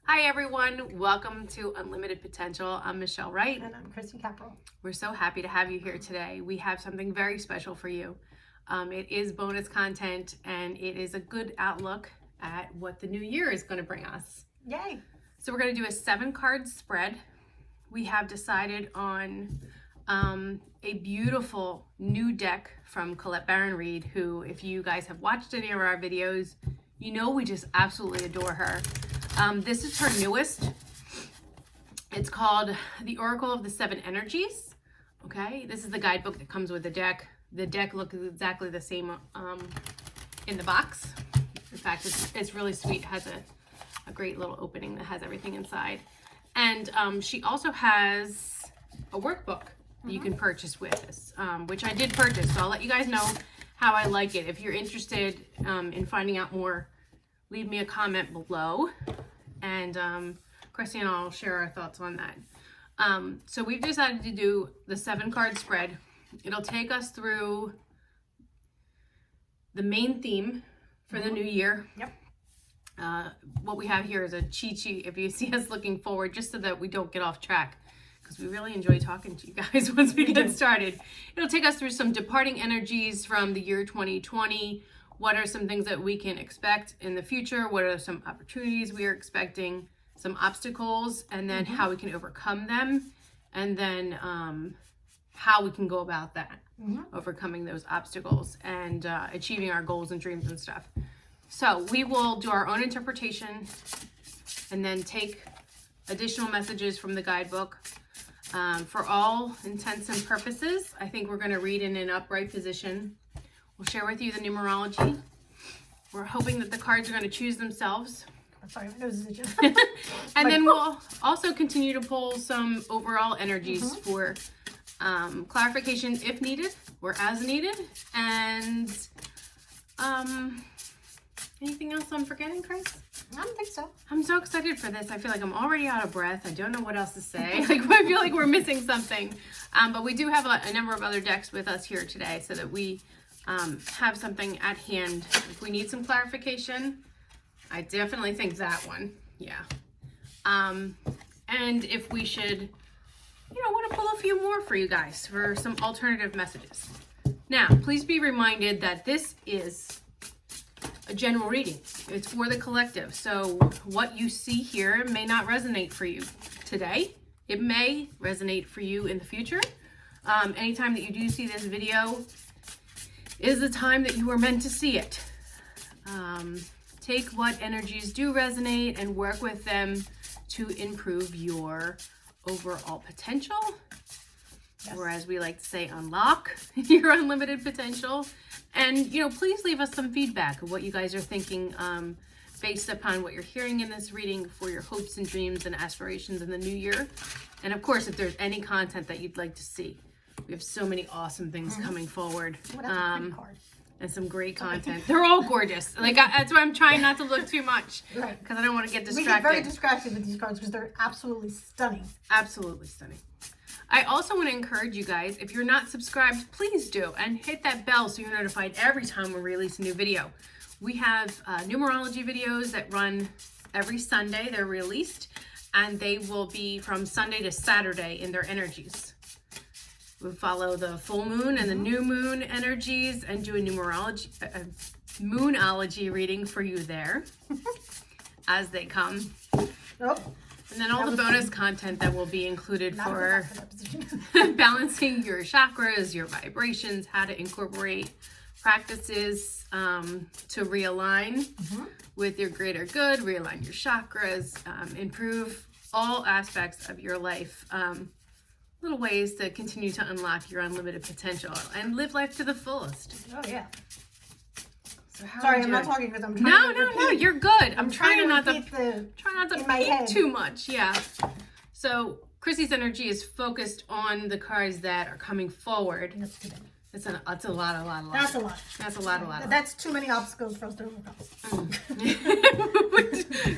Hi everyone, welcome to Unlimited Potential. I'm Michelle Wright. And I'm Christy Capral. We're so happy to have you here today. We have something very special for you. It is bonus content and it is a good outlook at what the new year is going to bring us. Yay! So we're going to do a 7-card spread. We have decided on a beautiful new deck from Colette Baron-Reid, who, if you guys have watched any of our videos, you know we just absolutely adore her. This is her newest. It's called The Oracle of the 7 Energies. Okay, this is the guidebook that comes with the deck. The deck looks exactly the same in the box. In fact, it's really sweet. It has a great little opening that has everything inside. And she also has a workbook that you can purchase with this, which I did purchase. So I'll let you guys know how I like it. If you're interested in finding out more, leave me a comment below, and Christy and I will share our thoughts on that. So we've decided to do the 7-card spread. It'll take us through the main theme for the new year. Yep. What we have here is a cheat sheet if you see us looking forward, just so that we don't get off track, because we really enjoy talking to you guys once we get started. It'll take us through some departing energies from the year 2020. What are some things that we can expect in the future? What are some opportunities we are expecting? Some obstacles, and then how we can overcome them, and then how we can go about that, overcoming those obstacles and achieving our goals and dreams and stuff. So we will do our own interpretation and then take additional messages from the guidebook. For all intents and purposes, I think we're going to read in an upright position. We'll share with you the numerology. We're hoping that the cards are going to choose themselves. I'm sorry, my nose is itching. And then we'll also continue to pull some overall energies for clarification if needed or as needed. And anything else I'm forgetting, Chris? I don't think so. I'm so excited for this. I feel like I'm already out of breath. I don't know what else to say. I feel like we're missing something. But we do have a number of other decks with us here today, so that we have something at hand. If we need some clarification, I definitely think that one. Yeah. And if we should, want to pull a few more for you guys for some alternative messages. Now, please be reminded that this is a general reading. It's for the collective. So what you see here may not resonate for you today. It may resonate for you in the future. Anytime that you do see this video is the time that you were meant to see it. Take what energies do resonate and work with them to improve your overall potential. Yes. Or as we like to say, unlock your unlimited potential. And, please leave us some feedback of what you guys are thinking based upon what you're hearing in this reading for your hopes and dreams and aspirations in the new year. And of course, if there's any content that you'd like to see. We have so many awesome things coming forward. And some great content. They're all gorgeous. That's why I'm trying not to look too much. Right. Because I don't want to get distracted. We get very distracted with these cards because they're absolutely stunning. Absolutely stunning. I also want to encourage you guys, if you're not subscribed, please do. And hit that bell so you're notified every time we release a new video. We have numerology videos that run every Sunday. They're released. And they will be from Sunday to Saturday in their energies. We follow the full moon and the new moon energies and do a numerology, moonology reading for you there as they come. Oh, and then all the bonus content that will be included for balancing your chakras, your vibrations, how to incorporate practices to realign with your greater good, realign your chakras, improve all aspects of your life. Little ways to continue to unlock your unlimited potential and live life to the fullest. Oh, yeah. So sorry, I'm not talking because I'm trying No, you're good. I'm trying not to repeat too much. Yeah. So Chrissy's energy is focused on the cards that are coming forward. That's too many. That's a lot. That's a lot. That's a lot. That's too many obstacles for us to overcome.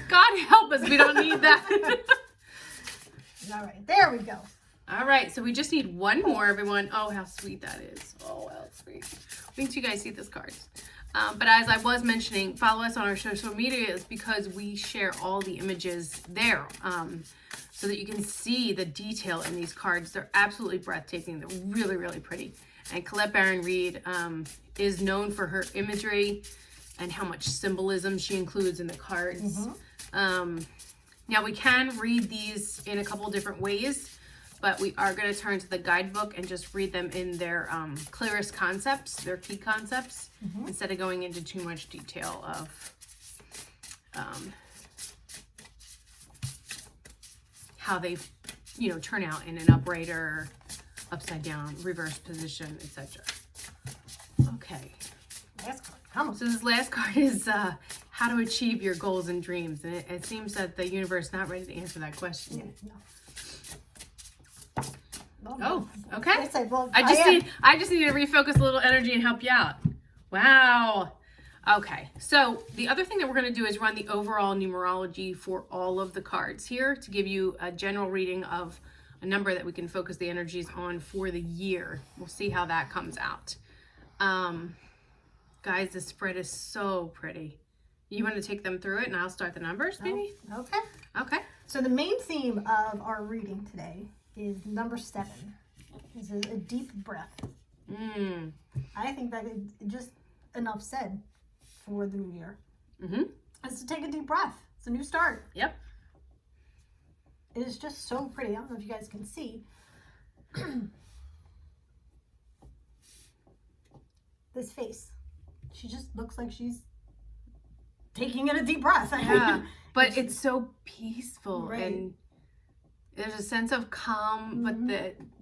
God help us, we don't need that. All right, there we go. All right, so we just need one more, everyone. Oh, how sweet that is. Oh, how sweet. Wait till you guys see this card. But as I was mentioning, follow us on our social medias because we share all the images there, so that you can see the detail in these cards. They're absolutely breathtaking. They're really, really pretty. And Colette Baron-Reid is known for her imagery and how much symbolism she includes in the cards. Now we can read these in a couple different ways, but we are going to turn to the guidebook and just read them in their clearest concepts, their key concepts, instead of going into too much detail of how they, turn out in an upright or upside down, reverse position, etc. Okay. Last card. Come on. So this last card is how to achieve your goals and dreams, and it seems that the universe is not ready to answer that question yet. Oh, okay. I just need to refocus a little energy and help you out. Wow. Okay, so the other thing that we're going to do is run the overall numerology for all of the cards here to give you a general reading of a number that we can focus the energies on for the year. We'll see how that comes out. Guys, the spread is so pretty. You want to take them through it and I'll start the numbers, maybe? Okay. Okay. So the main theme of our reading today is number 7. This is a deep breath. I think that is just enough said for the new year. Is to take a deep breath. It's a new start. Yep. It is just so pretty. I don't know if you guys can see. This face. She just looks like she's taking in a deep breath. Yeah, but it's so peaceful, right. And there's a sense of calm, but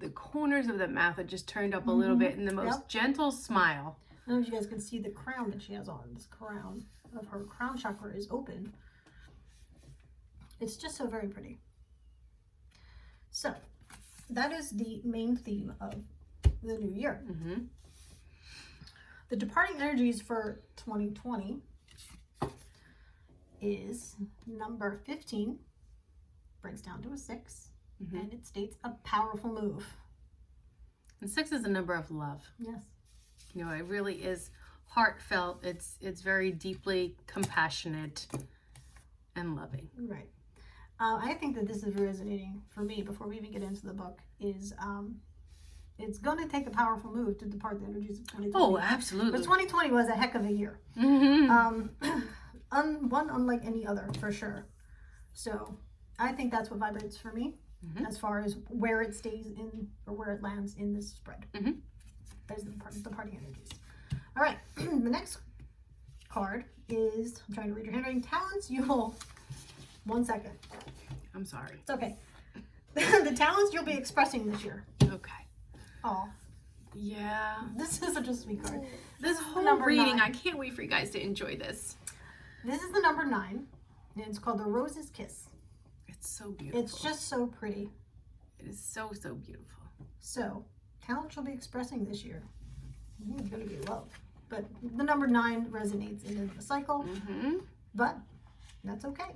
the corners of the mouth are just turned up a little bit in the most gentle smile. I don't know if you guys can see the crown that she has on. This crown of her crown chakra is open. It's just so very pretty. So that is the main theme of the new year. The departing energies for 2020 is number 15, breaks down to a 6, and it states a powerful move. And 6 is a number of love. Yes. It really is heartfelt. It's very deeply compassionate and loving. Right. I think that this is resonating for me before we even get into the book is it's going to take a powerful move to depart the energies of 2020. Oh, absolutely. But 2020 was a heck of a year. One unlike any other, for sure. So I think that's what vibrates for me as far as where it stays in or where it lands in this spread. There's the party energies. All right. The next card is, I'm trying to read your handwriting. Talents, you will... 1 second. I'm sorry. It's okay. The talents you'll be expressing this year. Okay. Oh. Yeah. This is such a sweet card. This whole reading, 9. I can't wait for you guys to enjoy this. This is the number 9, and it's called The Rose's Kiss. It's so beautiful. It's just so pretty. It is so, so beautiful. So, talent you'll be expressing this year. It's going to be love. But the number 9 resonates in the cycle. But that's okay.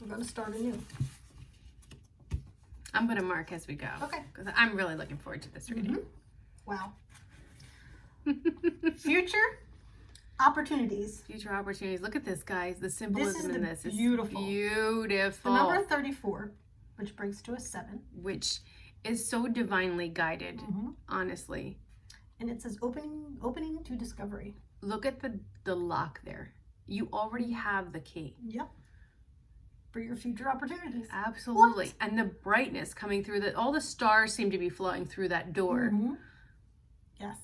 We're going to start anew. I'm going to mark as we go. Okay. Because I'm really looking forward to this reading. Wow. Future opportunities. Future opportunities. Look at this, guys. The symbolism in this is beautiful. Beautiful. The number 34, which breaks to a 7. Which is so divinely guided, honestly. And it says opening to discovery. Look at the lock there. You already have the key. Yep. For your future opportunities. Absolutely. What? And the brightness coming through that, all the stars seem to be flowing through that door. Yes.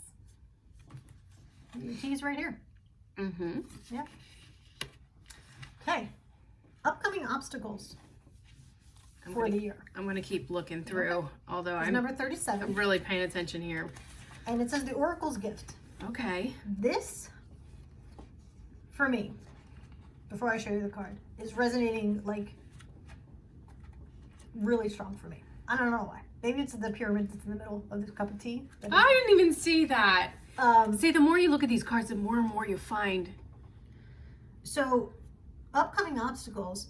Your key's right here. Yep. Okay. Upcoming obstacles for the year. I'm going to keep looking through, although I'm number 37. I'm really paying attention here. And it says the Oracle's Gift. Okay. This, for me, before I show you the card, is resonating like really strong for me. I don't know why. Maybe it's the pyramid that's in the middle of this cup of tea. I didn't even see that. See, the more you look at these cards, the more and more you find. So, upcoming obstacles,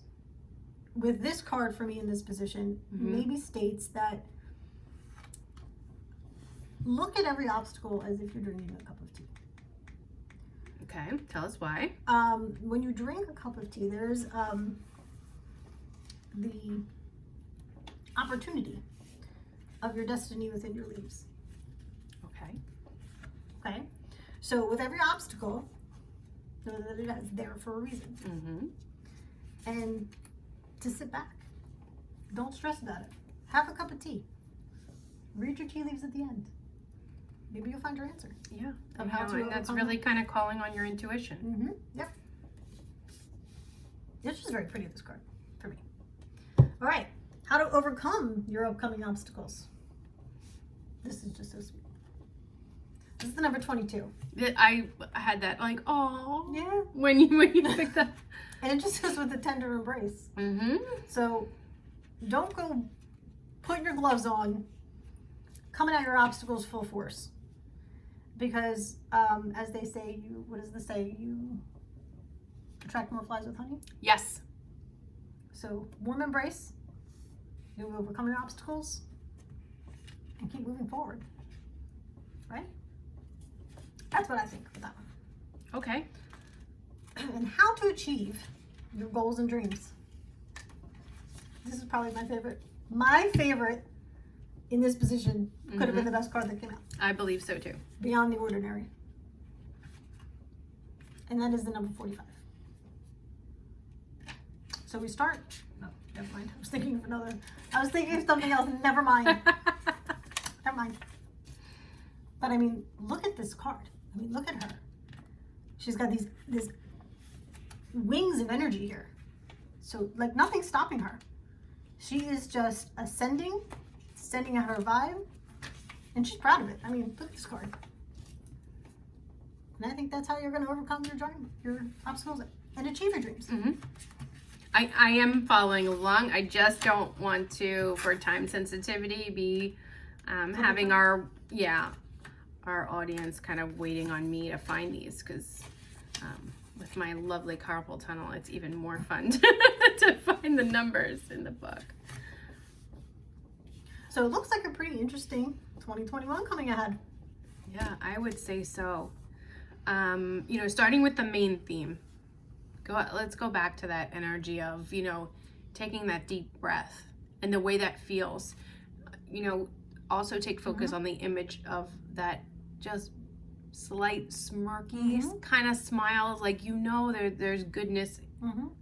with this card for me in this position, maybe states that look at every obstacle as if you're drinking a cup of tea. Okay, tell us why. When you drink a cup of tea, there's the opportunity of your destiny within your leaves. Okay. Okay, so with every obstacle, know that it is there for a reason. Mm-hmm. And to sit back, don't stress about it. Have a cup of tea. Read your tea leaves at the end. Maybe you'll find your answer. Yeah, Of how to and that's overcome really it. kind of calling on your intuition. Mm-hmm. Yep. It's just very pretty, this card, for me. All right, how to overcome your upcoming obstacles. This is just so sweet. This is the number 22. I had that like, oh, Yeah. when you picked up. And it just says with a tender embrace. Mm-hmm. So don't go putting your gloves on, coming at your obstacles full force. Because as they say, what does this say? You attract more flies with honey? Yes. So warm embrace. You'll overcome your obstacles and keep moving forward. Right? That's what I think of that one. Okay. And how to achieve your goals and dreams. This is probably my favorite. My favorite in this position could have been the best card that came out. I believe so too. Beyond the ordinary. And that is the number 45. So we start. No, never mind. I was thinking of something else. Never mind. Never mind. But I mean, look at this card. I mean, look at her. She's got these wings of energy here. So like nothing's stopping her. She is just ascending, sending out her vibe, and she's proud of it. I mean, look at this card. And I think that's how you're going to overcome your obstacles and achieve your dreams. Mm-hmm. I am following along. I just don't want to, for time sensitivity, be having our audience kind of waiting on me to find these, because with my lovely carpal tunnel, it's even more fun to find the numbers in the book. So it looks like a pretty interesting 2021 coming ahead. Yeah, I would say so. Starting with the main theme, let's go back to that energy of, taking that deep breath and the way that feels. Also take focus on the image of that just slight smirky kind of smiles, like there's goodness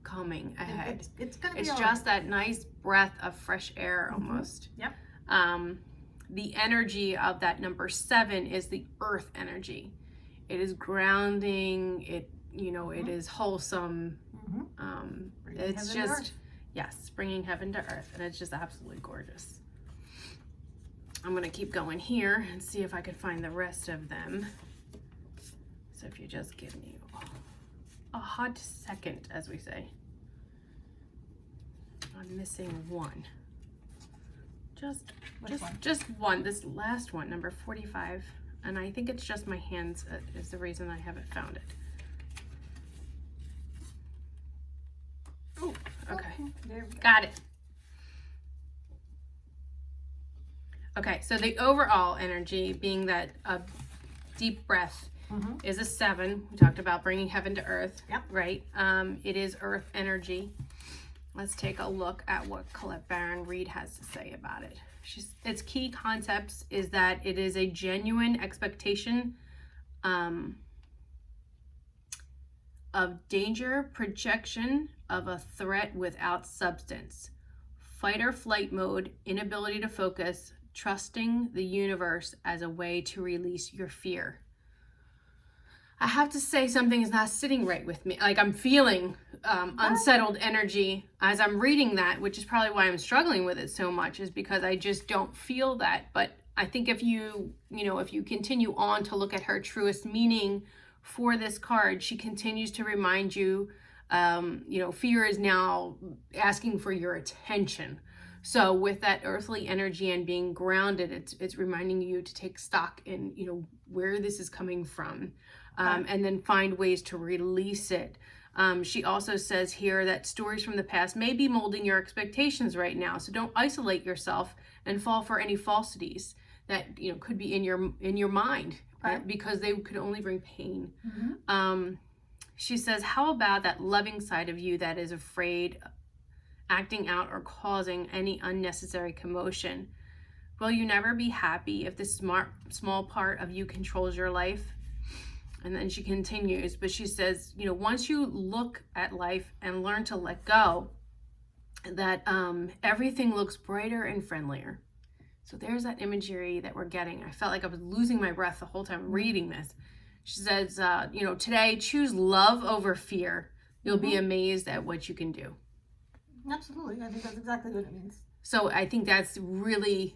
coming ahead. It's gonna be just that nice breath of fresh air almost. Yep. The energy of that number 7 is the earth energy. It is grounding. It is wholesome. It's just bringing heaven to earth, and it's just absolutely gorgeous. I'm gonna keep going here and see if I can find the rest of them. So if you just give me a hot second, as we say. I'm missing one. Just one. This last one, number 45, and I think it's just my hands is the reason I haven't found it. Oh, okay. There we go. Got it. Okay, so the overall energy being that deep breath is a 7. We talked about bringing heaven to earth, right? It is earth energy. Let's take a look at what Colette Baron-Reid has to say about it. Its key concepts is that it is a genuine expectation of danger, projection of a threat without substance, fight or flight mode, inability to focus, trusting the universe as a way to release your fear. I have to say something is not sitting right with me. Like I'm feeling unsettled energy as I'm reading that, which is probably why I'm struggling with it so much, is because I just don't feel that. But I think if you continue on to look at her truest meaning for this card, she continues to remind you, fear is now asking for your attention. So with that earthly energy and being grounded, it's reminding you to take stock in, where this is coming from, and then find ways to release it. She also says here that stories from the past may be molding your expectations right now. So don't isolate yourself and fall for any falsities that, could be in your mind Right. because they could only bring pain. Mm-hmm. She says, how about that loving side of you that is afraid, acting out, or causing any unnecessary commotion? Will you never be happy if this small part of you controls your life? And then she continues, but she says, once you look at life and learn to let go, that everything looks brighter and friendlier. So there's that imagery that we're getting. I felt like I was losing my breath the whole time reading this. She says, today choose love over fear. You'll be amazed at what you can do. Absolutely. I think that's exactly what it means. So I think that's really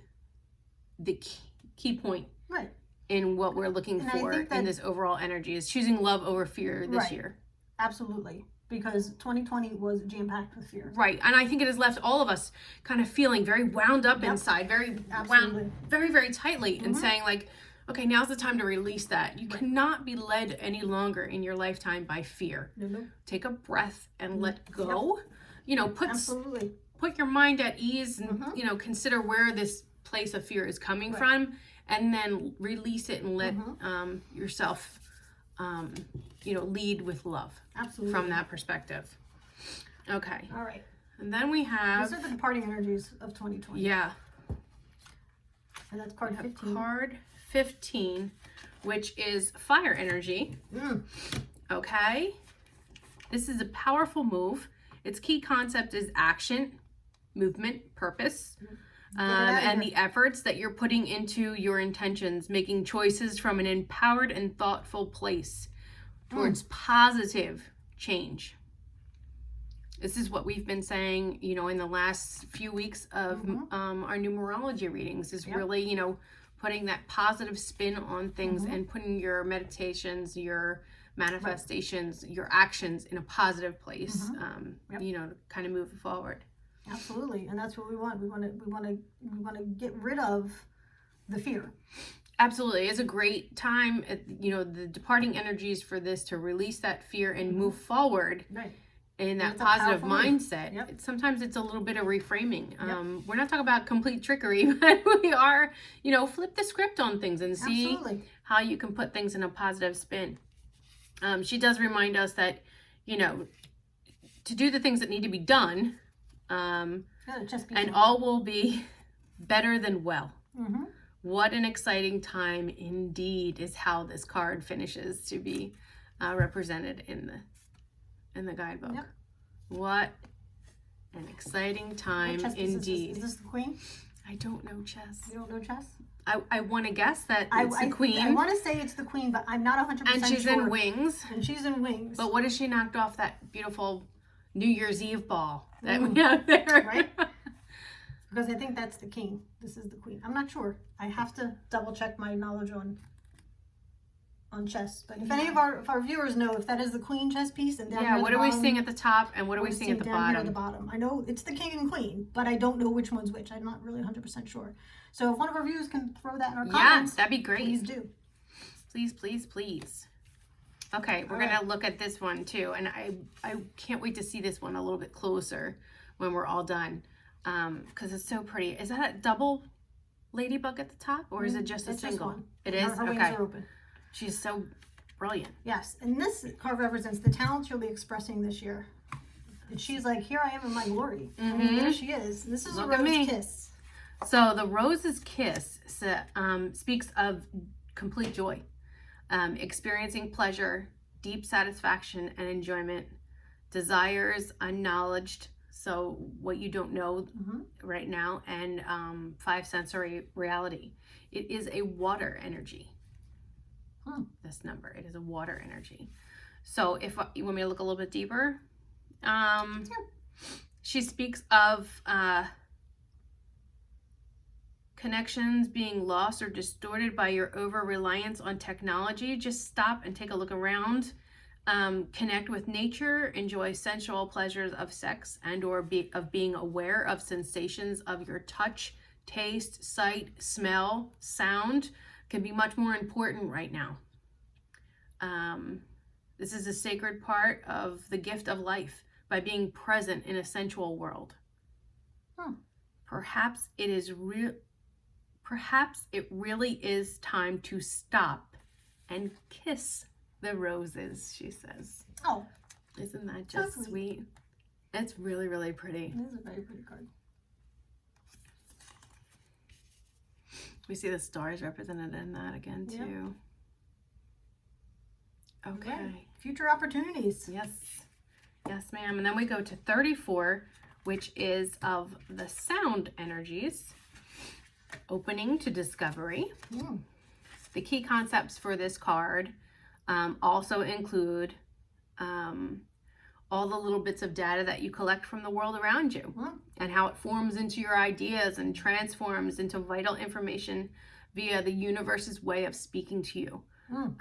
the key point. Right. In what we're looking for in this overall energy is choosing love over fear this year. Absolutely. Because 2020 was jam-packed with fear. Right. And I think it has left all of us kind of feeling very wound up inside, very wound, very, very tightly, and saying like, okay, now's the time to release that. You cannot be led any longer in your lifetime by fear. No. Take a breath and let go. Absolutely. Put your mind at ease and, consider where this place of fear is coming from. And then release it and let yourself, lead with love. Absolutely. From that perspective. Okay. All right. And then we have... These are the departing energies of 2020. Yeah. And that's card 15. Card 15, which is fire energy. Okay. This is a powerful move. Its key concept is action, movement, purpose. And the efforts that you're putting into your intentions, making choices from an empowered and thoughtful place towards positive change. This is what we've been saying, in the last few weeks of our numerology readings is really, putting that positive spin on things and putting your meditations, your manifestations, your actions in a positive place, to kind of move forward. Absolutely, and that's what we want. We want to get rid of the fear. Absolutely, it's a great time. The departing energies for this to release that fear and move forward in that positive mindset. Sometimes it's a little bit of reframing. We're not talking about complete trickery, but we are, flip the script on things and see how you can put things in a positive spin. She does remind us that, to do the things that need to be done. And all will be better than well. What an exciting time indeed is how this card finishes to be represented in the guidebook. What an exciting time indeed. Is this the queen? I don't know chess. You don't know chess? I want to guess that it's the queen. I want to say it's the queen, but I'm not 100% sure. And she's in wings. And she's in wings. But what if she knocked off that beautiful New Year's Eve ball that we have there? Right? Because I think that's the king. This is the queen. I'm not sure. I have to double check my knowledge on chess. But if any of our viewers know if that is the queen chess piece, and what are we seeing at the top and what are we seeing at the down bottom? Here at the bottom. I know it's the king and queen, but I don't know which one's which. I'm not really 100% sure. So if one of our viewers can throw that in our comments, that'd be great. Please do. Please, please, please. Okay, we're gonna look at this one too, and I can't wait to see this one a little bit closer when we're all done, because it's so pretty. Is that a double ladybug at the top, or is it just a single? Just one. It is. Her wings okay. are open. She's so brilliant. Yes, and this card represents the talents you'll be expressing this year. And she's like, here I am in my glory. I mean, there she is. This is a rose kiss. So the rose's kiss speaks of complete joy. Experiencing pleasure, deep satisfaction and enjoyment, desires unknowledged, so what you don't know right now, and 5 sensory reality. It is a water energy. This number, it is a water energy. So if you want me to look a little bit deeper, she speaks of connections being lost or distorted by your over-reliance on technology. Just stop and take a look around. Connect with nature, enjoy sensual pleasures of sex and or of being aware of sensations of your touch, taste, sight, smell, sound can be much more important right now. This is a sacred part of the gift of life by being present in a sensual world. Perhaps it really is time to stop and kiss the roses, she says. Oh. Isn't that just sweet? It's really, really pretty. It is a very pretty card. We see the stars represented in that again, too. Yep. Okay. Right. Future opportunities. Yes. Yes, ma'am. And then we go to 34, which is of the sound energies. Opening to discovery. Mm. The key concepts for this card also include all the little bits of data that you collect from the world around you and how it forms into your ideas and transforms into vital information via the universe's way of speaking to you.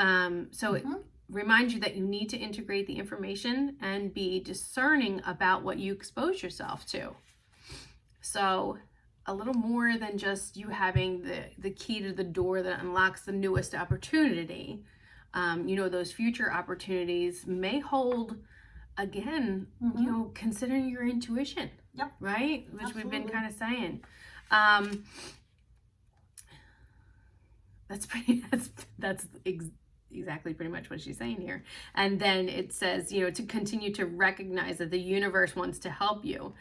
It reminds you that you need to integrate the information and be discerning about what you expose yourself to. So a little more than just you having the key to the door that unlocks the newest opportunity. Those future opportunities may hold, again, considering your intuition. Yep. Right? Which Absolutely. we've been kind of saying. That's exactly pretty much what she's saying here. And then it says, to continue to recognize that the universe wants to help you.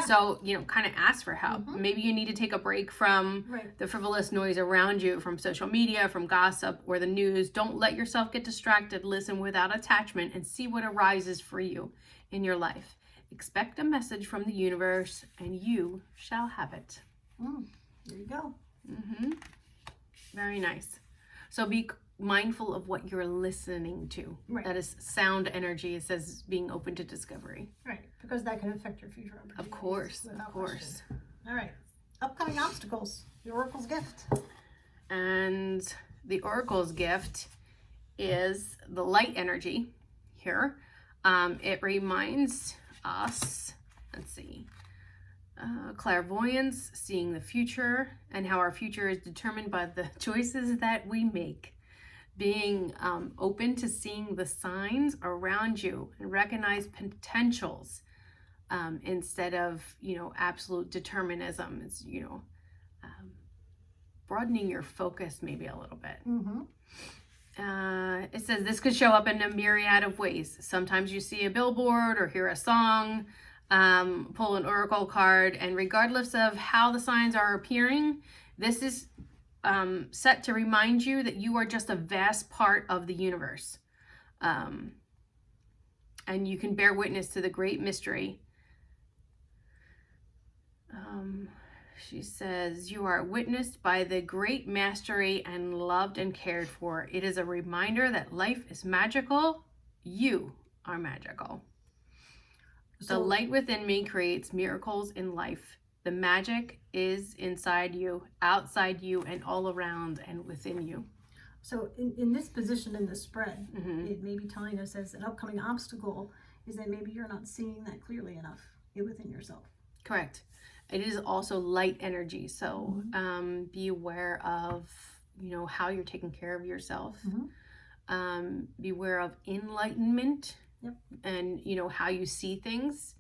So, kind of ask for help. Maybe you need to take a break from the frivolous noise around you, from social media, from gossip, or the news. Don't let yourself get distracted. Listen without attachment and see what arises for you in your life. Expect a message from the universe and you shall have it. There you go. Very nice. So be mindful of what you're listening to. That is sound energy. It says being open to discovery. Right, because that can affect your future opportunities. Of course. All right. Upcoming obstacles. The Oracle's gift. And the Oracle's gift is the light energy here. It reminds us, let's see, clairvoyance, seeing the future, and how our future is determined by the choices that we make. Being open to seeing the signs around you and recognize potentials instead of, absolute determinism. It's, broadening your focus maybe a little bit. It says this could show up in a myriad of ways. Sometimes you see a billboard or hear a song, pull an oracle card, and regardless of how the signs are appearing, this is set to remind you that you are just a vast part of the universe. And you can bear witness to the great mystery. She says, you are witnessed by the great mastery and loved and cared for. It is a reminder that life is magical. You are magical. The light within me creates miracles in life. The magic is inside you, outside you, and all around and within you. So in this position in the spread, it may be telling us as an upcoming obstacle is that maybe you're not seeing that clearly enough within yourself. Correct. It is also light energy. So be aware of, how you're taking care of yourself. Be aware of enlightenment and, how you see things.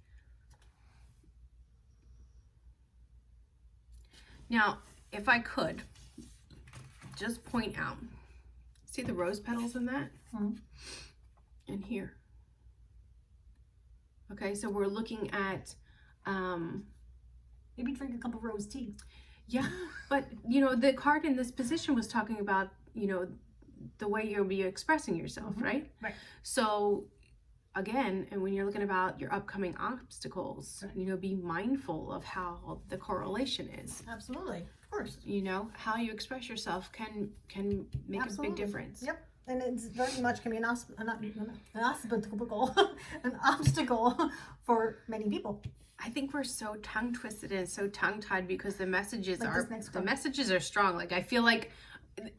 Now, if I could just point out, see the rose petals in that? And here. Okay, so we're looking at maybe drink a cup of rose tea. Yeah, but the card in this position was talking about, the way you'll be expressing yourself, right? Right. So again, and when you're looking about your upcoming obstacles, be mindful of how the correlation is. Absolutely, of course. How you express yourself can make a big difference. Yep, and it's very much can be an obstacle for many people. I think we're so tongue twisted and so tongue tied because the messages like messages are strong. Like I feel like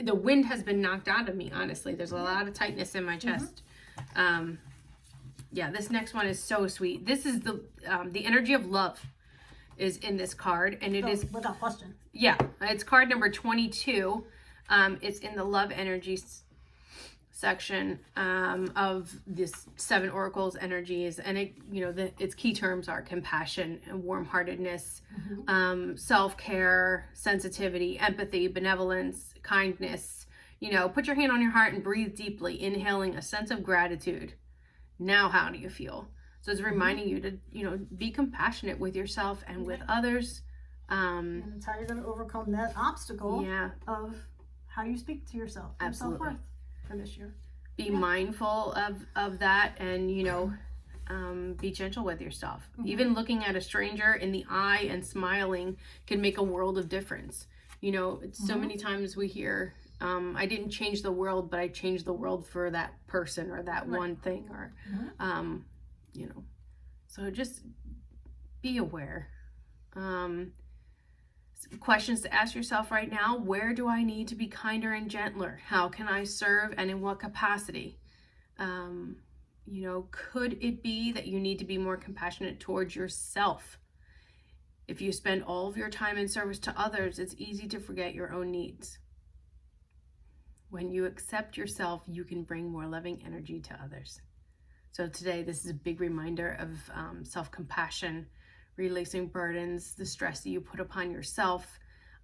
the wind has been knocked out of me. Honestly, there's a lot of tightness in my chest. Yeah, this next one is so sweet. This is the energy of love is in this card, and it is without question. Yeah, it's card number 22. It's in the love energy section of this 7 oracles energies, and its key terms are compassion and warm-heartedness, self-care, sensitivity, empathy, benevolence, kindness, You know, put your hand on your heart and breathe deeply, inhaling a sense of gratitude. Now, how do you feel? So it's reminding you to, you know, be compassionate with yourself and with others. And it's how you're going to overcome that obstacle of how you speak to yourself. Absolutely. Self-worth for this year. Be mindful of that, and, you know, be gentle with yourself. Even looking at a stranger in the eye and smiling can make a world of difference. You know, so many times we hear, I didn't change the world, but I changed the world for that person or that one thing, or, you know, so just be aware. Questions to ask yourself right now: where do I need to be kinder and gentler? How can I serve, and in what capacity? You know, could it be that you need to be more compassionate towards yourself? If you spend all of your time in service to others, it's easy to forget your own needs. When you accept yourself, you can bring more loving energy to others. So today, this is a big reminder of self-compassion, releasing burdens, the stress that you put upon yourself.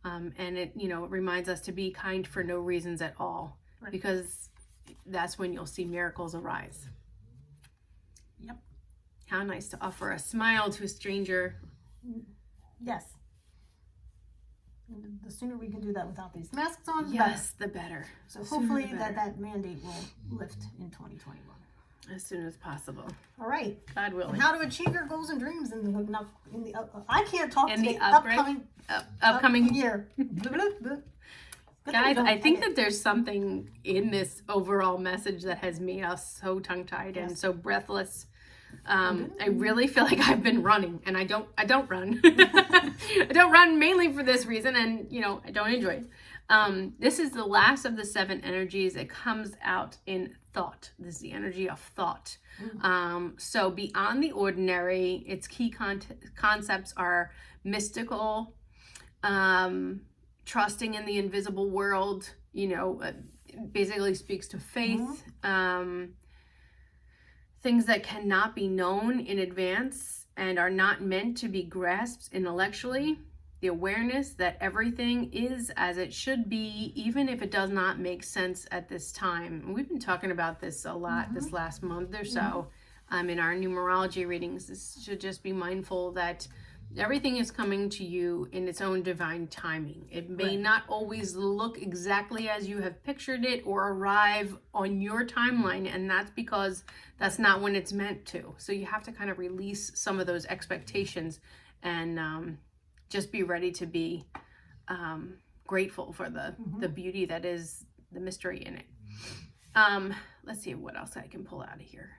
And it, you know, it reminds us to be kind for no reasons at all, because that's when you'll see miracles arise. Yep. How nice to offer a smile to a stranger. Yes. And the sooner we can do that without these masks on, the better. So hopefully that mandate will lift in 2021. As soon as possible. All right. God willing. And how to achieve your goals and dreams in the I can't talk in today. the upcoming year. Guys, I think that there's something in this overall message that has made us so tongue-tied and so breathless. I really feel like I've been running, and I don't run. I don't run mainly for this reason, and, you know, I don't enjoy it. This is the last of the 7 energies. It comes out in thought. This is the energy of thought. So beyond the ordinary, its key concepts are mystical, trusting in the invisible world, you know, basically speaks to faith, things that cannot be known in advance and are not meant to be grasped intellectually, the awareness that everything is as it should be, even if it does not make sense at this time. We've been talking about this a lot this last month or so in our numerology readings. This should just be mindful that everything is coming to you in its own divine timing. It may not always look exactly as you have pictured it or arrive on your timeline, and that's because that's not when it's meant to. So you have to kind of release some of those expectations and just be ready to be grateful for the beauty that is the mystery in it. Let's see what else I can pull out of here.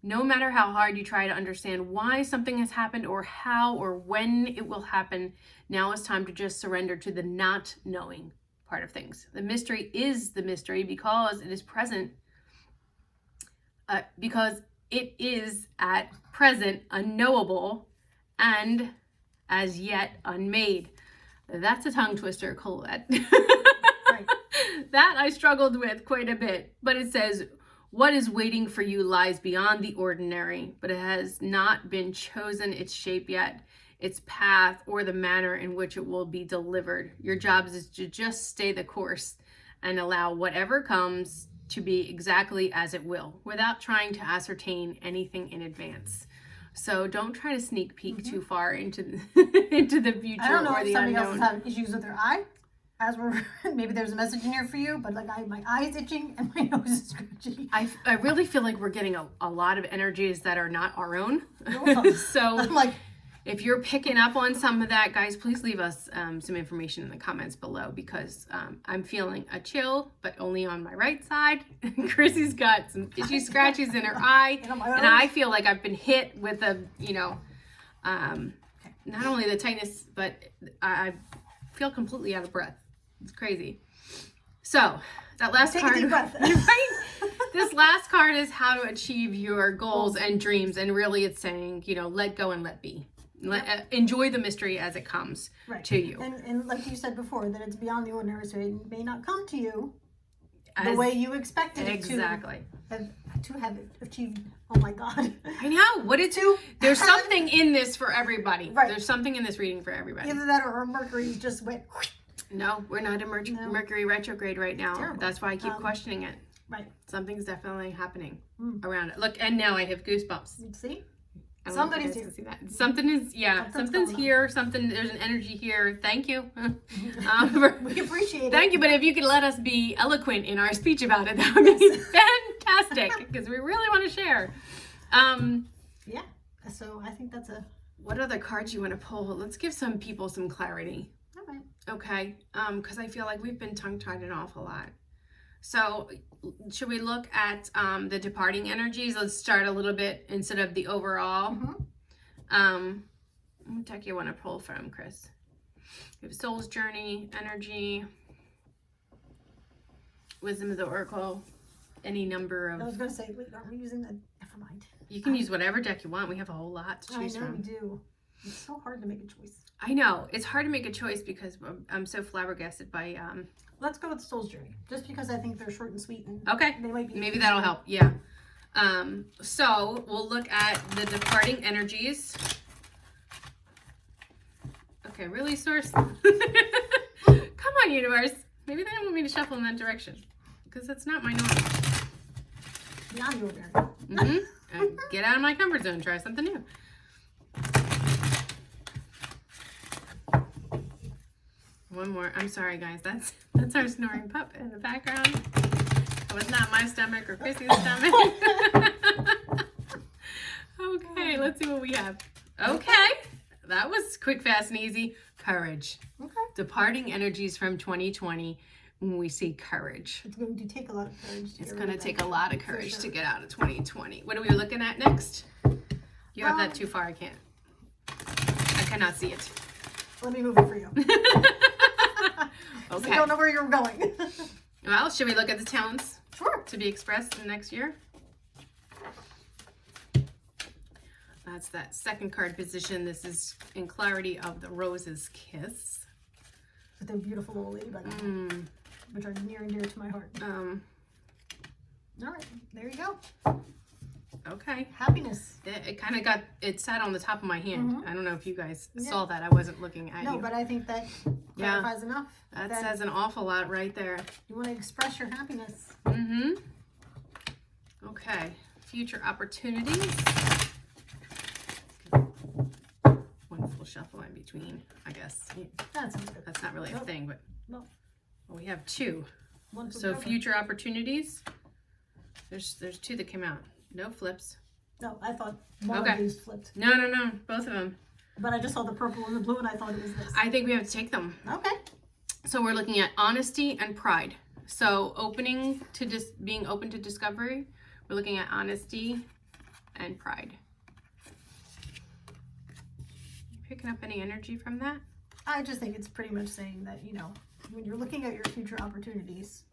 No matter how hard you try to understand why something has happened or how or when it will happen, now is time to just surrender to the not knowing part of things. The mystery is the mystery because it is present, because it is at present unknowable and as yet unmade. That's a tongue twister, Colette. That I struggled with quite a bit, but it says, what is waiting for you lies beyond the ordinary, but it has not been chosen its shape yet, its path, or the manner in which it will be delivered. Your job is to just stay the course and allow whatever comes to be exactly as it will, without trying to ascertain anything in advance. So don't try to sneak peek too far into the future. I don't know or if the somebody unknown. else is having issues with their eye. As we're maybe there's a message in here for you, but like my eye is itching and my nose is scratchy. I really feel like we're getting a lot of energies that are not our own. So I'm like, if you're picking up on some of that, guys, please leave us some information in the comments below, because I'm feeling a chill, but only on my right side. Chrissy's got some itchy scratches in her eye, and I feel like I've been hit with a, you know, not only the tightness, but I feel completely out of breath. It's crazy. So that last card, a deep breath. Right? This last card is how to achieve your goals and dreams, and really it's saying, you know, let go and let be. Enjoy the mystery as it comes to you. And like you said before, that it's beyond the ordinary, so it may not come to you the way you expected it to have achieved. Oh my God. I know. There's something in this for everybody. There's something in this reading for everybody. Either that or Mercury just went No, we're not in No. Mercury retrograde right now. Terrible. That's why I keep questioning it. Right. Something's definitely happening around it. Look, and now I have goosebumps. You see? I don't know if Somebody's you guys here. can see that. Something is, something's going here. There's an energy here. Thank you. We appreciate it. Thank you, but if you could let us be eloquent in our speech about it, that would be fantastic, because we really want to share. Yeah, so I think that's a... What other cards you want to pull? Let's give some people some clarity. All right. Okay, because I feel like we've been tongue-tied an awful lot. So should we look at the departing energies? Let's start a little bit instead of the overall. What deck you want to pull from, Chris? We have Soul's Journey, Energy, Wisdom of the Oracle, any number of... I was going to say, wait, aren't we using the... Never mind. You can use whatever deck you want. We have a whole lot to choose I know from. we do. It's so hard to make a choice. I know. It's hard to make a choice because I'm so flabbergasted by... Let's go with Soul's Journey, just because I think they're short and sweet. And Okay, they might be maybe that'll help. Yeah. So we'll look at the departing energies. Okay, really, Source? Come on, universe. Maybe they don't want me to shuffle in that direction, because that's not my norm. Beyond ordinary. Get out of my comfort zone. Try something new. One more. I'm sorry, guys. That's our snoring pup in the background. It was not my stomach or Chrissy's stomach. Okay, let's see what we have. Okay, that was quick, fast, and easy. Courage. Okay. Departing energies from 2020. When we see courage, It's going to take a lot of courage. it's going to take a lot of courage to get out of 2020. What are we looking at next? You have that too far. I can't. I cannot see it. Let me move it for you. Okay. I don't know where you're going. Well, should we look at the talents Sure. to be expressed in next year? That's that second card position. This is in clarity of the Rose's Kiss. With a beautiful little ladybug, which are near and dear to my heart. All right, there you go. Okay. Happiness. It kind of got, it sat on the top of my hand. I don't know if you guys Yeah. saw that. I wasn't looking at No, you. but I think that Yeah. clarifies enough. That says an awful lot right there. You want to express your happiness. Okay. Future opportunities. One full shuffle in between, I guess. That sounds good. That's not really a thing, but No. well, we have two. One for So the future opportunities. There's two that came out. No flips. No, I thought one Okay. of these flipped. No, both of them. But I just saw the purple and the blue and I thought it was this. I think we have to take them. Okay. So we're looking at honesty and pride. So opening to being open to discovery. We're looking at honesty and pride. You picking up any energy from that? I just think it's pretty much saying that, you know, when you're looking at your future opportunities,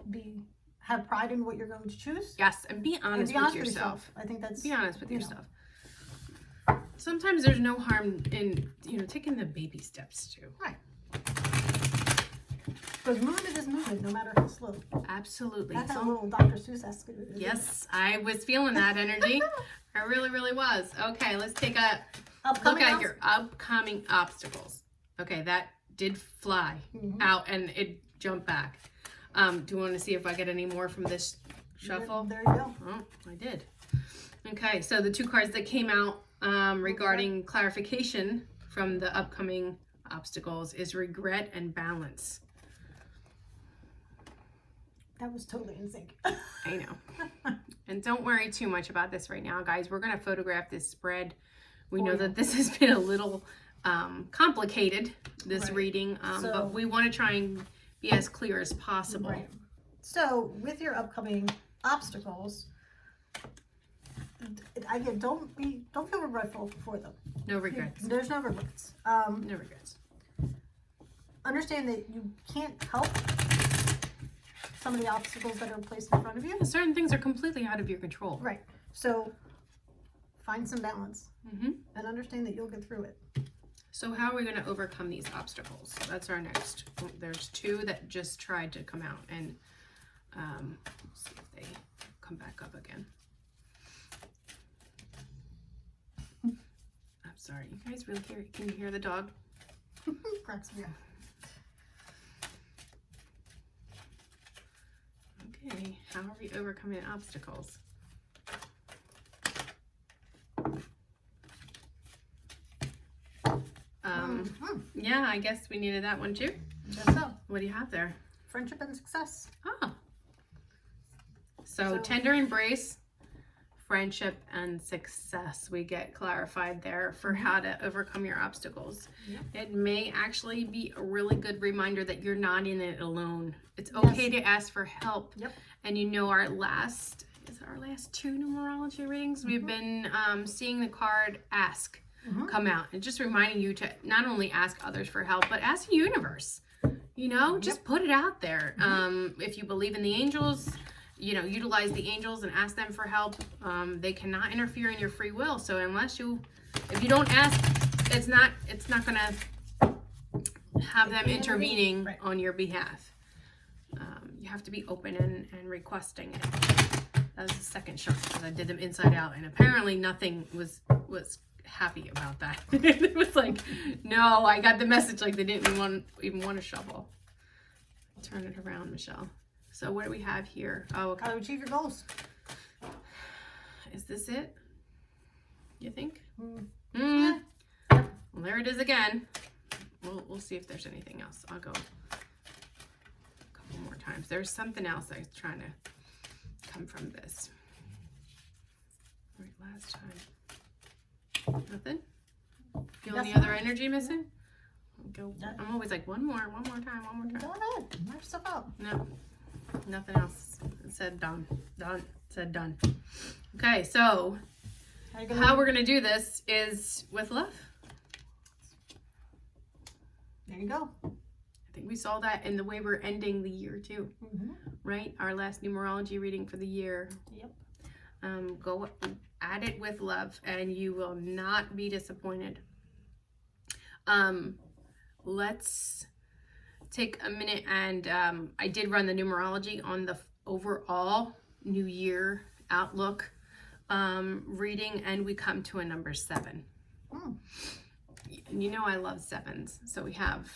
have pride in what you're going to choose. Yes, and be honest, with yourself. I think that's... Be honest with you know. yourself. Sometimes there's no harm in, taking the baby steps too. Right. Because movement is movement, no matter how slow. Absolutely. That's So- a little Dr. Seuss-esque. Yes, I was feeling that energy. I really, really was. Okay, let's take a Upcoming look at your upcoming obstacles. Okay, that did fly out and it jumped back. Do you want to see if I get any more from this shuffle? There you go. Oh, I did. Okay, so the two cards that came out regarding clarification from the upcoming obstacles is regret and balance. That was totally in sync. I know. And don't worry too much about this right now, guys. We're going to photograph this spread. We know that this has been a little complicated, this reading, but we want to try and be as clear as possible. Right. So, with your upcoming obstacles, don't feel regretful for them. No regrets. There's no regrets. No regrets. Understand that you can't help some of the obstacles that are placed in front of you. Certain things are completely out of your control. Right. So, find some balance and understand that you'll get through it. So how are we going to overcome these obstacles? That's our next. There's two that just tried to come out, and let's see if they come back up again. I'm sorry, you guys really hear? Can you hear the dog? Cracks me up. Okay, how are we overcoming obstacles? Yeah, I guess we needed that one too. Just so. What do you have there? Friendship and success. Oh. So tender embrace, friendship, and success. We get clarified there for how to overcome your obstacles. Yep. It may actually be a really good reminder that you're not in it alone. It's okay to ask for help. Yep. And you know, our last 2 numerology readings, we've been seeing the card ask come out, and just reminding you to not only ask others for help, but ask the universe. You know, just put it out there. If you believe in the angels, you know, utilize the angels and ask them for help. They cannot interfere in your free will. So if you don't ask, it's not gonna have them intervening on your behalf. You have to be open and requesting it. That was the second shot because I did them inside out, and apparently nothing was happy about that. It was like, no, I got the message like they didn't even want to shovel. Turn it around, Michelle. So what do we have here? Oh, okay. How to achieve your goals. Is this it? You think? Yeah. Well, there it is again. We'll see if there's anything else. I'll go a couple more times. There's something else I was trying to come from this. All right, last time. Nothing? Feel any other energy missing? Go. I'm always like, one more time. Go ahead. Knock stuff out. No. Nothing else. It said done. Said done. Okay, so how we're gonna do this is with love. There you go. I think we saw that in the way we're ending the year too. Right? Our last numerology reading for the year. Yep. Go at it with love and you will not be disappointed. Let's take a minute and I did run the numerology on the overall New Year outlook reading, and we come to a number 7. You know I love 7s. So we have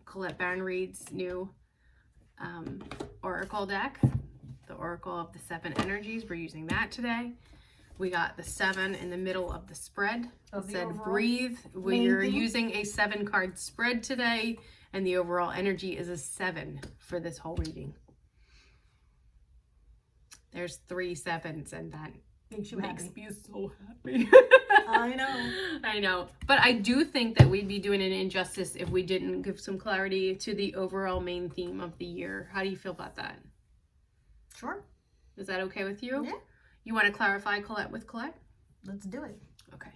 Colette Baron-Reid's new Oracle deck, the Oracle of the 7 Energies. We're using that today. We got the 7 in the middle of the spread. It said breathe. We're using a 7-card spread today, and the overall energy is a 7 for this whole reading. There's 3 7s, and that makes me so happy. I know. But I do think that we'd be doing an injustice if we didn't give some clarity to the overall main theme of the year. How do you feel about that? Sure. Is that okay with you? Yeah. You want to clarify Colette with Colette? Let's do it. Okay.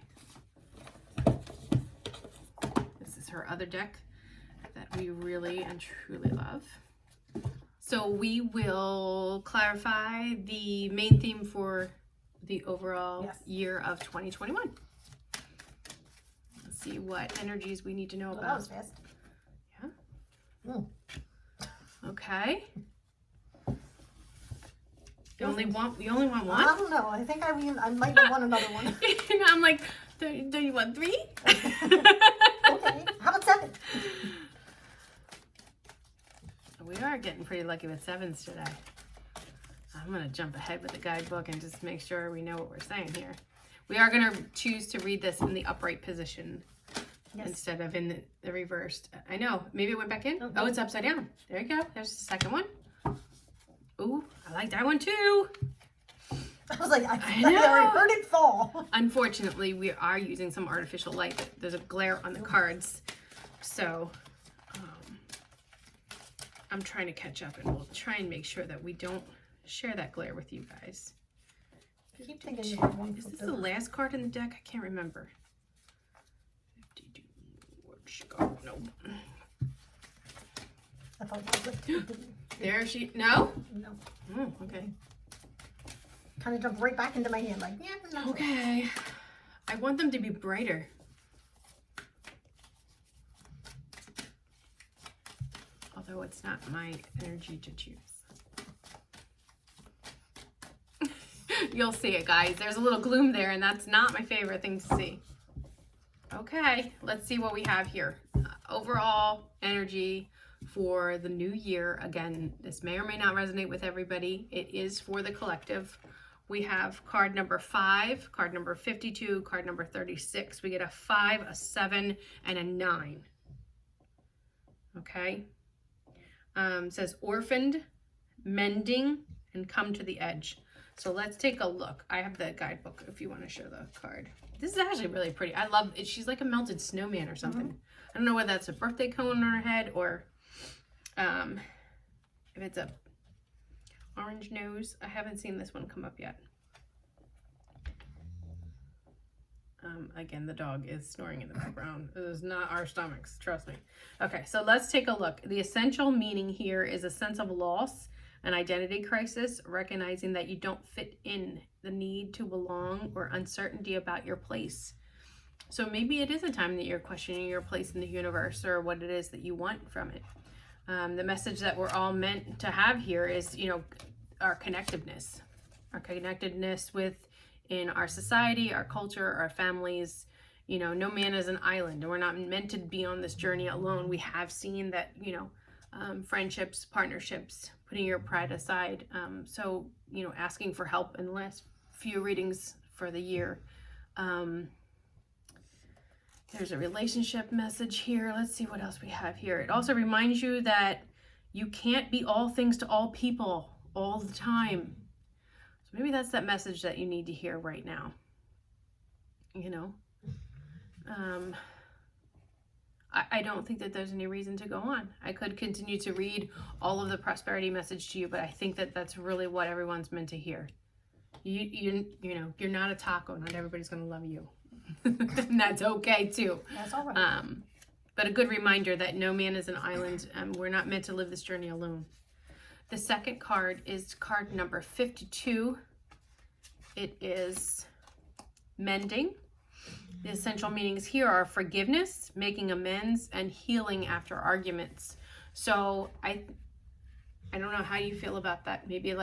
This is her other deck that we really and truly love. So we will clarify the main theme for the overall year of 2021. Let's see what energies we need to know about. That was fast. Yeah. Okay. You only want one? I don't know. I think I might want another one. I'm like, do you want 3? Okay. How about 7? We are getting pretty lucky with 7s today. I'm going to jump ahead with the guidebook and just make sure we know what we're saying here. We are going to choose to read this in the upright position instead of in the reversed. I know. Maybe it went back in. Oh, it's upside down. There you go. There's the second one. Ooh, I like that one too. I was like, I already heard it fall. Unfortunately, we are using some artificial light. There's a glare on the cards. So I'm trying to catch up, and we'll try and make sure that we don't share that glare with you guys. I keep thinking you Is this the last card in the deck? I can't remember. 52. Where'd she go? Nope. I thought it was There she... No? No. Oh, okay. Kind of jumped right back into my hand, like, yeah, no. Okay. I want them to be brighter. Although it's not my energy to choose. You'll see it, guys. There's a little gloom there, and that's not my favorite thing to see. Okay, let's see what we have here. Overall energy for the new year. Again, this may or may not resonate with everybody. It is for the collective. We have card number 5, card number 52, card number 36. We get a 5, a 7, and a 9. Okay. Says orphaned, mending, and come to the edge. So let's take a look. I have the guidebook if you want to show the card. This is actually really pretty. I love it. She's like a melted snowman or something. I don't know whether that's a birthday cone on her head or if it's a orange nose. I haven't seen this one come up yet. Again, the dog is snoring in the background. It is not our stomachs, trust me. Okay, so let's take a look. The essential meaning here is a sense of loss, an identity crisis, recognizing that you don't fit in, the need to belong, or uncertainty about your place. So maybe it is a time that you're questioning your place in the universe or what it is that you want from it. The message that we're all meant to have here is, our connectedness in our society, our culture, our families. No man is an island, and we're not meant to be on this journey alone. We have seen that, friendships, partnerships, putting your pride aside. So, asking for help in the last few readings for the year. There's a relationship message here. Let's see what else we have here. It also reminds you that you can't be all things to all people all the time. So maybe that's that message that you need to hear right now. I don't think that there's any reason to go on. I could continue to read all of the prosperity message to you, but I think that that's really what everyone's meant to hear. You're not a taco. Not everybody's going to love you. And that's okay too. That's all right. But a good reminder that no man is an island. We're not meant to live this journey alone. The second card is card number 52. It is mending. The essential meanings here are forgiveness, making amends, and healing after arguments. So I don't know how you feel about that. Maybe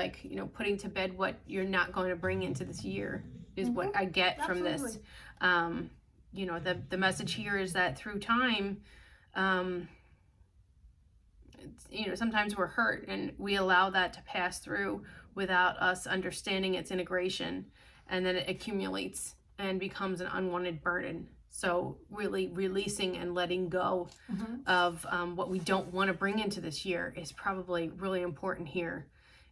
putting to bed what you're not going to bring into this year is what I get from this. The message here is that through time, sometimes we're hurt and we allow that to pass through without us understanding its integration, and then it accumulates and becomes an unwanted burden. So really releasing and letting go of what we don't want to bring into this year is probably really important here.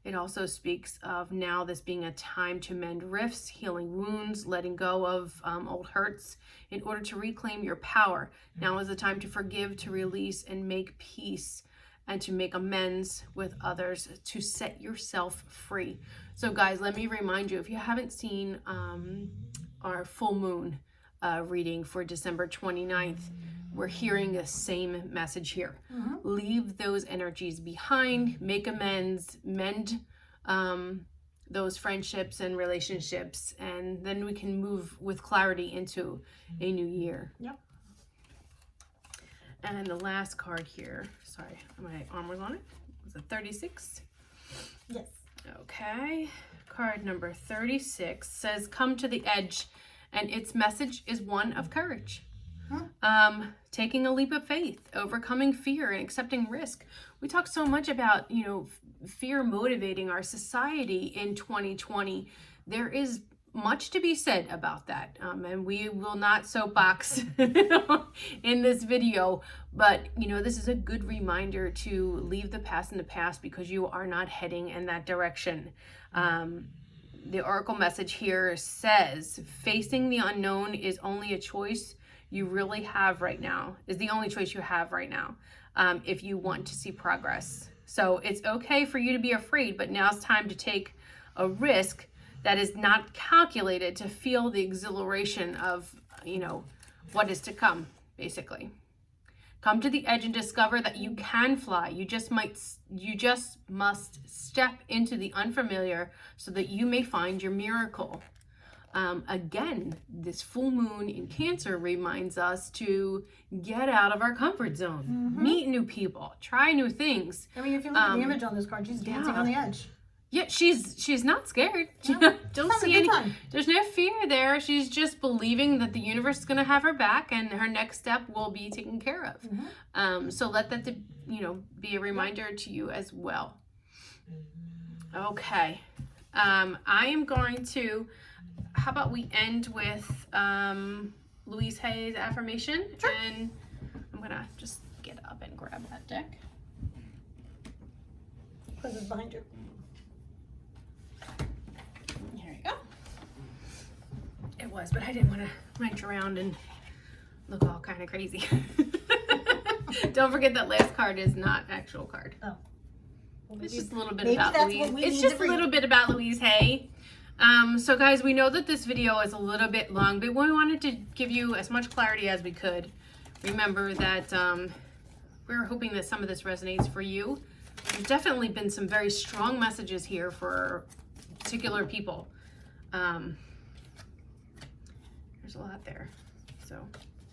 It also speaks of now this being a time to mend rifts, healing wounds, letting go of old hurts in order to reclaim your power. Now is the time to forgive, to release, and make peace, and to make amends with others, to set yourself free. So guys, let me remind you, if you haven't seen our full moon reading for December 29th, we're hearing the same message here. Leave those energies behind, make amends, mend those friendships and relationships, and then we can move with clarity into a new year. Yep. And the last card here, sorry, my arm was on it. Was it 36? Yes. Okay. Card number 36 says, come to the edge, and its message is one of courage. Taking a leap of faith, overcoming fear, and accepting risk. We talk so much about, fear motivating our society in 2020. There is much to be said about that, and we will not soapbox in this video, but this is a good reminder to leave the past in the past, because you are not heading in that direction. The oracle message here says, facing the unknown is only a choice you really have right now, is the only choice you have right now, if you want to see progress. So it's okay for you to be afraid, but now's time to take a risk that is not calculated to feel the exhilaration of, what is to come, basically. Come to the edge and discover that you can fly. You just must step into the unfamiliar so that you may find your miracle. Again, this full moon in Cancer reminds us to get out of our comfort zone, meet new people, try new things. I mean, if you look at the image on this card, she's dancing on the edge. Yeah, she's not scared. No, Don't see any. There's no fear there. She's just believing that the universe is going to have her back, and her next step will be taken care of. Mm-hmm. So let that be a reminder to you as well. Okay, I am going to. How about we end with Louise Hay's affirmation, sure. And I'm gonna just get up and grab that deck. Because it's behind you. Here you go. It was, but I didn't want to wrench around and look all kind of crazy. Don't forget that last card is not actual card. Oh. Well, it's just a little bit maybe about that's Louise. What we it's need just to a little bit about Louise Hay. So guys, we know that this video is a little bit long, but we wanted to give you as much clarity as we could. Remember that we're hoping that some of this resonates for you. There's definitely been some very strong messages here for particular people. There's a lot there. So,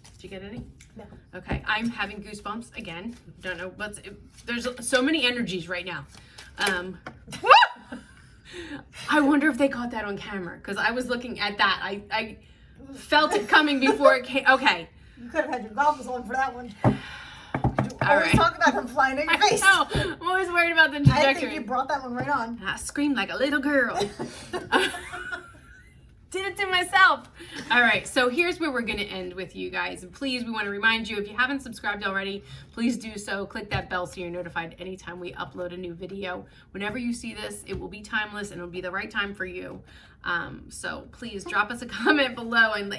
did you get any? No. Okay, I'm having goosebumps again. Don't know what's. There's so many energies right now. I wonder if they caught that on camera because I was looking at that. I felt it coming before it came. Okay. You could have had your goggles on for that one. All right. Talk about him flying in your face. No, I'm always worried about the trajectory. I think you brought that one right on. I screamed like a little girl. Did it to myself. All right, so here's where we're going to end with you guys. And please, we want to remind you, if you haven't subscribed already, please do so. Click that bell so you're notified anytime we upload a new video. Whenever you see this, it will be timeless and it'll be the right time for you. So please drop us a comment below and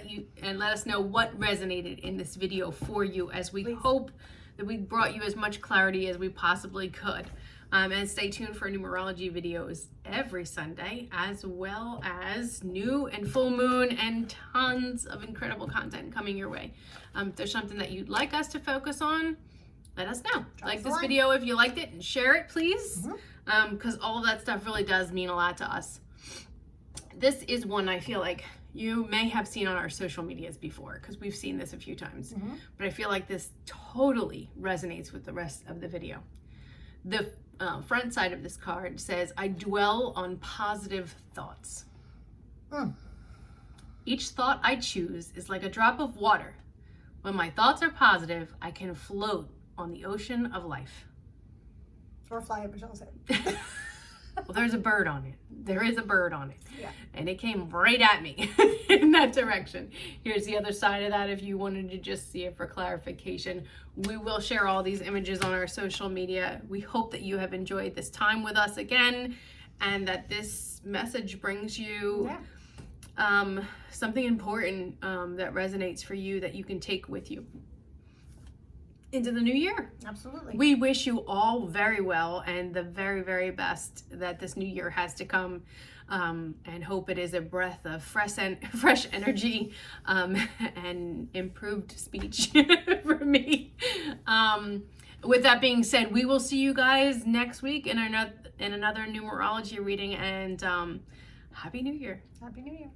let us know what resonated in this video for you, as we hope that we brought you as much clarity as we possibly could. And stay tuned for numerology videos every Sunday, as well as new and full moon and tons of incredible content coming your way. If there's something that you'd like us to focus on, let us know. Like this video if you liked it, and share it, please, because all of that stuff really does mean a lot to us. This is one I feel like you may have seen on our social medias before, because we've seen this a few times, but I feel like this totally resonates with the rest of the video. The front side of this card says, I dwell on positive thoughts. Each thought I choose is like a drop of water. When my thoughts are positive, I can float on the ocean of life. Or fly, Michelle said. Well, there's a bird on it. There is a bird on it. Yeah. And it came right at me in that direction. Here's the other side of that if you wanted to just see it for clarification. We will share all these images on our social media. We hope that you have enjoyed this time with us again, and that this message brings you something important that resonates for you, that you can take with you into the new year. Absolutely. We wish you all very well and the very, very best that this new year has to come, and hope it is a breath of fresh energy and improved speech for me. With that being said, we will see you guys next week in another numerology reading, and Happy New Year. Happy New Year.